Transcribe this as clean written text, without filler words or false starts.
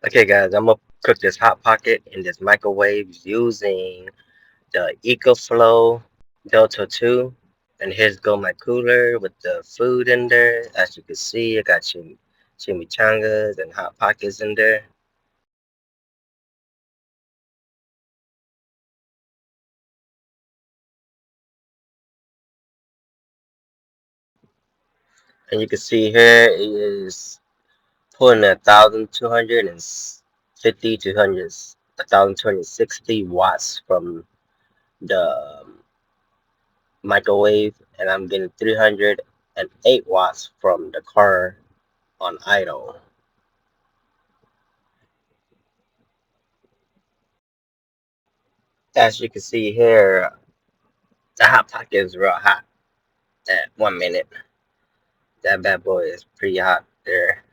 Okay, guys, I'm gonna cook this hot pocket in this microwave using the Ecoflow Delta 2. And here's go my cooler with the food in there. As you can see, I got chimichangas and hot pockets in there. And you can see here it is pulling 1,250 to 1,260 watts from the microwave, and I'm getting 308 watts from the car on idle. As you can see here, the hot pocket is real hot at 1 minute. That bad boy is pretty hot there.